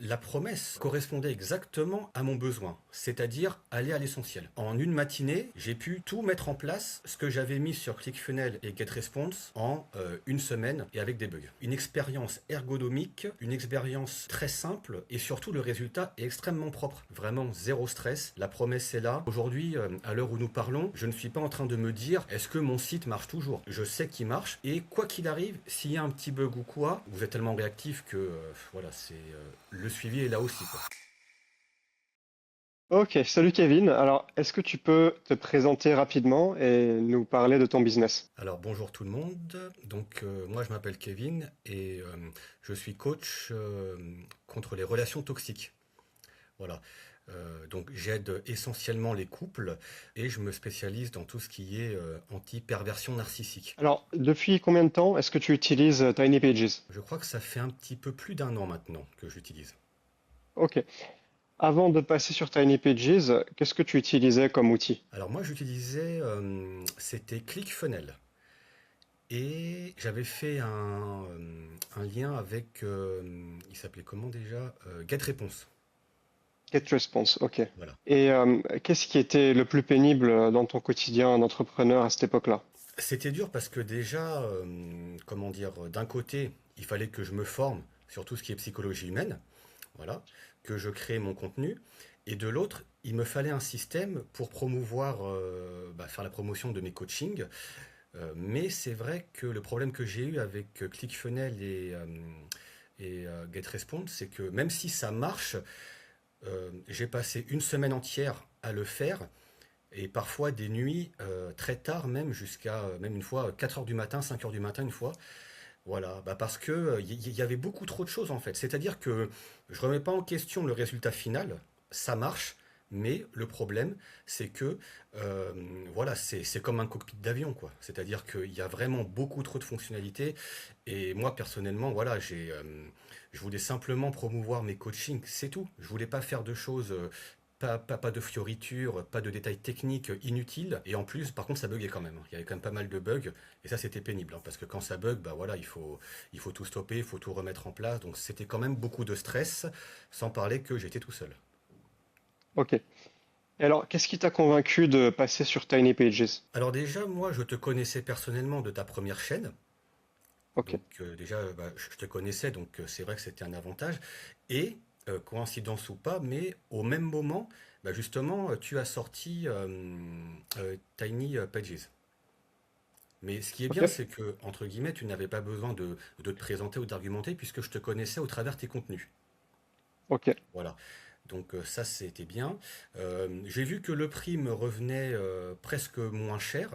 La promesse correspondait exactement à mon besoin, c'est-à-dire aller à l'essentiel. En une matinée, j'ai pu tout mettre en place, ce que j'avais mis sur ClickFunnels et GetResponse en une semaine et avec des bugs. Une expérience ergonomique, une expérience très simple et surtout le résultat est extrêmement propre. Vraiment zéro stress, la promesse est là. Aujourd'hui, à l'heure où nous parlons, je ne suis pas en train de me dire est-ce que mon site marche toujours. Je sais qu'il marche et quoi qu'il arrive, s'il y a un petit bug ou quoi, vous êtes tellement réactif que voilà, c'est le suivi est là aussi, quoi. Ok, salut Kevin. Alors, est-ce que tu peux te présenter rapidement et nous parler de ton business? Alors bonjour tout le monde, donc moi je m'appelle Kevin et je suis coach contre les relations toxiques. Voilà. Donc j'aide essentiellement les couples et je me spécialise dans tout ce qui est anti-perversion narcissique. Alors, depuis combien de temps est-ce que tu utilises Tiny Pages? Je crois que ça fait un petit peu plus d'un an maintenant que j'utilise. Ok. Avant de passer sur Tiny Pages, qu'est-ce que tu utilisais comme outil? Alors moi j'utilisais, c'était ClickFunnels. Et j'avais fait un lien avec, il s'appelait comment déjà? GetResponse. GetResponse, ok. Voilà. Et qu'est-ce qui était le plus pénible dans ton quotidien d'entrepreneur à cette époque-là? C'était dur parce que déjà, comment dire, d'un côté, il fallait que je me forme sur tout ce qui est psychologie humaine, voilà, que je crée mon contenu, et de l'autre, il me fallait un système pour promouvoir, faire la promotion de mes coachings. Mais c'est vrai que le problème que j'ai eu avec ClickFunnels et GetResponse, c'est que même si ça marche, j'ai passé une semaine entière à le faire et parfois des nuits très tard, même jusqu'à même une fois 4 heures du matin, 5 heures du matin une fois. Voilà, bah parce que il y avait beaucoup trop de choses en fait. C'est-à-dire que je remets pas en question le résultat final, ça marche, mais le problème c'est que euh, voilà, c'est comme un cockpit d'avion quoi. C'est-à-dire qu'il y a vraiment beaucoup trop de fonctionnalités et moi personnellement voilà, je voulais simplement promouvoir mes coachings, c'est tout. Je voulais pas faire de choses pas de fioritures, pas de détails techniques inutiles. Et en plus, par contre, ça buguait quand même. Il y avait quand même pas mal de bugs. Et ça, c'était pénible. Parce que quand ça bug, bah voilà, il faut tout stopper, il faut tout remettre en place. Donc c'était quand même beaucoup de stress, sans parler que j'étais tout seul. Ok. Et alors, qu'est-ce qui t'a convaincu de passer sur Tiny Pages? Alors déjà, moi, je te connaissais personnellement de ta première chaîne. Ok. Donc déjà, bah, je te connaissais, donc c'est vrai que c'était un avantage. Et, coïncidence ou pas, mais au même moment, bah, justement, tu as sorti Tiny Pages. Mais ce qui est Ok. bien, c'est que, entre guillemets, tu n'avais pas besoin de te présenter ou d'argumenter puisque je te connaissais au travers tes contenus. Ok. Voilà. Donc ça, c'était bien. J'ai vu que le prix me revenait presque moins cher.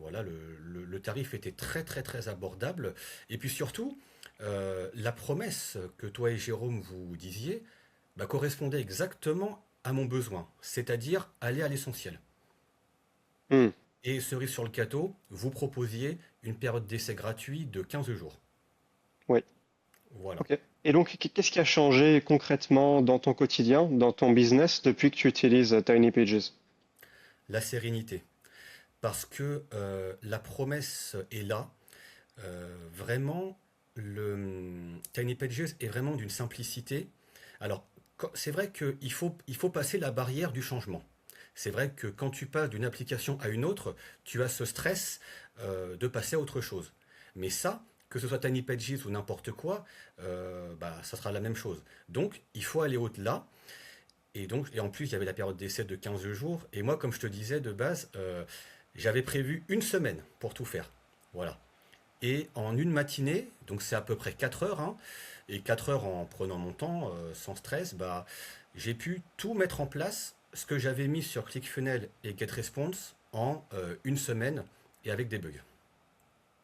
Voilà, le tarif était très très très abordable. Et puis surtout, la promesse que toi et Jérôme vous disiez bah, correspondait exactement à mon besoin, c'est-à-dire aller à l'essentiel. Hmm. Et cerise sur le gâteau, vous proposiez une période d'essai gratuit de 15 jours. Oui. Voilà. Ok. Et donc, qu'est-ce qui a changé concrètement dans ton quotidien, dans ton business, depuis que tu utilises Tiny Pages? La sérénité. Parce que la promesse est là. Vraiment, le Tiny Pages est vraiment d'une simplicité. Alors, c'est vrai il faut passer la barrière du changement. C'est vrai que quand tu passes d'une application à une autre, tu as ce stress de passer à autre chose. Mais ça, que ce soit Tiny Pages ou n'importe quoi, bah, ça sera la même chose. Donc, il faut aller au-delà. Et donc, et en plus, il y avait la période d'essai de 15 jours. Et moi, comme je te disais de base, j'avais prévu une semaine pour tout faire. Voilà. Et en une matinée, donc c'est à peu près 4 heures, hein, et 4 heures en prenant mon temps, sans stress, bah, j'ai pu tout mettre en place, ce que j'avais mis sur ClickFunnels et GetResponse en une semaine et avec des bugs.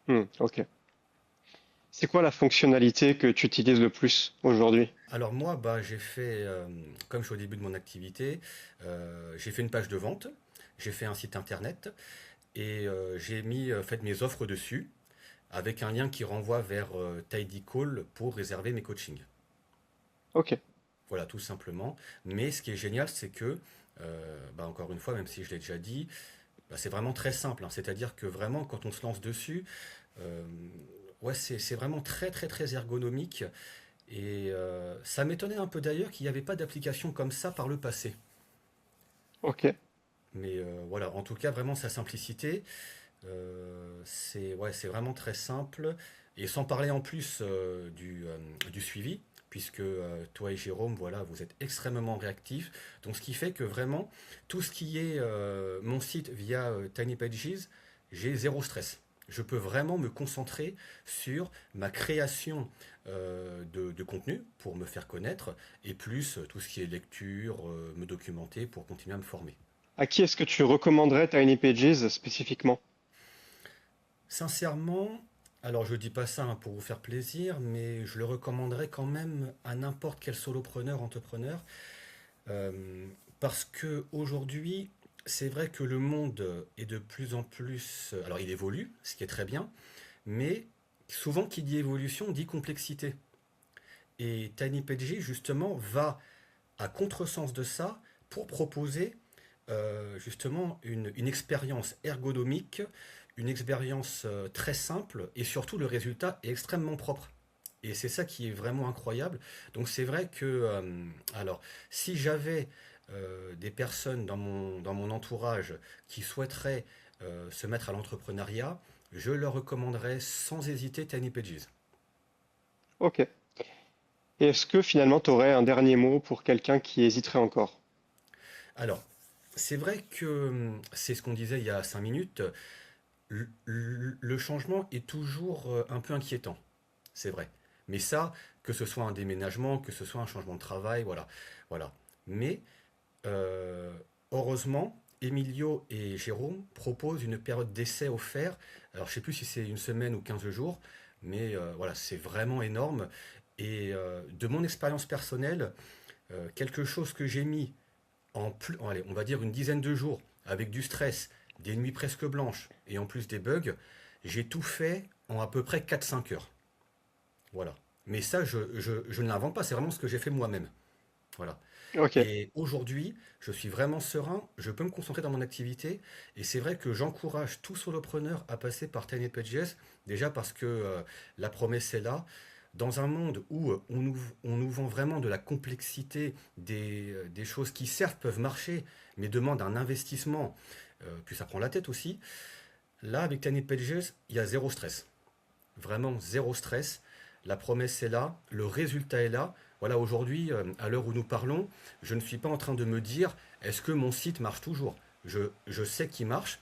Hmm. Ok. C'est quoi la fonctionnalité que tu utilises le plus aujourd'hui? Alors moi, bah, j'ai fait, comme je suis au début de mon activité, j'ai fait une page de vente, j'ai fait un site internet et j'ai mis fait mes offres dessus avec un lien qui renvoie vers Tidycall pour réserver mes coachings. Ok. Voilà, tout simplement. Mais ce qui est génial, c'est que, bah, encore une fois, même si je l'ai déjà dit, bah, c'est vraiment très simple, hein. C'est-à-dire que vraiment, quand on se lance dessus, euh, ouais, c'est vraiment très très très ergonomique. Et ça m'étonnait un peu d'ailleurs qu'il n'y avait pas d'application comme ça par le passé. Ok. Mais voilà, en tout cas, vraiment sa simplicité, c'est ouais, c'est vraiment très simple. Et sans parler en plus du suivi, puisque toi et Jérôme, voilà, vous êtes extrêmement réactifs. Donc ce qui fait que vraiment, tout ce qui est mon site via Tiny Pages, j'ai zéro stress. Je peux vraiment me concentrer sur ma création de contenu pour me faire connaître et plus tout ce qui est lecture, me documenter pour continuer à me former. À qui est-ce que tu recommanderais Tiny Pages spécifiquement? Sincèrement, alors je dis pas ça hein, pour vous faire plaisir, mais je le recommanderais quand même à n'importe quel solopreneur, entrepreneur, euh, parce que aujourd'hui, c'est vrai que le monde est de plus en plus, alors il évolue, ce qui est très bien, mais souvent qui dit évolution dit complexité. Et TinyPG justement va à contresens de ça pour proposer justement une expérience ergonomique, une expérience très simple et surtout le résultat est extrêmement propre. Et c'est ça qui est vraiment incroyable. Donc c'est vrai que, alors, si j'avais des personnes dans mon entourage qui souhaiteraient se mettre à l'entrepreneuriat, je leur recommanderais sans hésiter Tiny Pages. Ok. Et est-ce que finalement tu aurais un dernier mot pour quelqu'un qui hésiterait encore? Alors, c'est vrai que c'est ce qu'on disait il y a 5 minutes, le changement est toujours un peu inquiétant, c'est vrai. Mais ça, que ce soit un déménagement, que ce soit un changement de travail, voilà, voilà. Mais euh, heureusement, Emilio et Jérôme proposent une période d'essai offerte. Alors, je ne sais plus si c'est une semaine ou 15 jours, mais voilà, c'est vraiment énorme. Et de mon expérience personnelle, quelque chose que j'ai mis en plus, allez, on va dire une dizaine de jours, avec du stress, des nuits presque blanches et en plus des bugs, j'ai tout fait en à peu près 4 5 heures. Voilà. Mais ça, je ne l'invente pas, c'est vraiment ce que j'ai fait moi-même. Voilà. Ok. Et aujourd'hui, je suis vraiment serein, je peux me concentrer dans mon activité, et c'est vrai que j'encourage tout solopreneur à passer par Tiny Pages, déjà parce que la promesse est là. Dans un monde où on nous vend vraiment de la complexité, des choses qui certes peuvent marcher, mais demandent un investissement, puis ça prend la tête aussi, là avec Tiny Pages, il y a zéro stress. Vraiment zéro stress. La promesse est là, le résultat est là. Voilà, aujourd'hui, à l'heure où nous parlons, je ne suis pas en train de me dire est-ce que mon site marche toujours. Je sais qu'il marche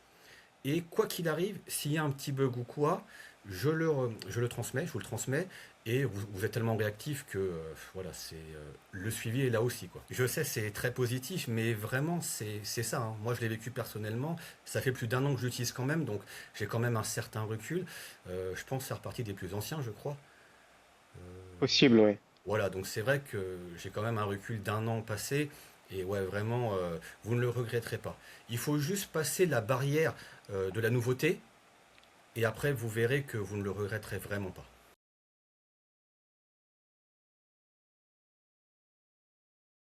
et quoi qu'il arrive, s'il y a un petit bug ou quoi, je le transmets, je vous le transmets et vous êtes tellement réactif que voilà, c'est le suivi est là aussi quoi. Je sais, c'est très positif, mais vraiment c'est ça, hein. Moi, je l'ai vécu personnellement. Ça fait plus d'1 an que je l'utilise quand même, donc j'ai quand même un certain recul. Je pense faire partie des plus anciens, je crois. Possible, oui. Voilà, donc c'est vrai que j'ai quand même un recul d'1 an passé. Et ouais, vraiment, vous ne le regretterez pas. Il faut juste passer la barrière de la nouveauté. Et après, vous verrez que vous ne le regretterez vraiment pas.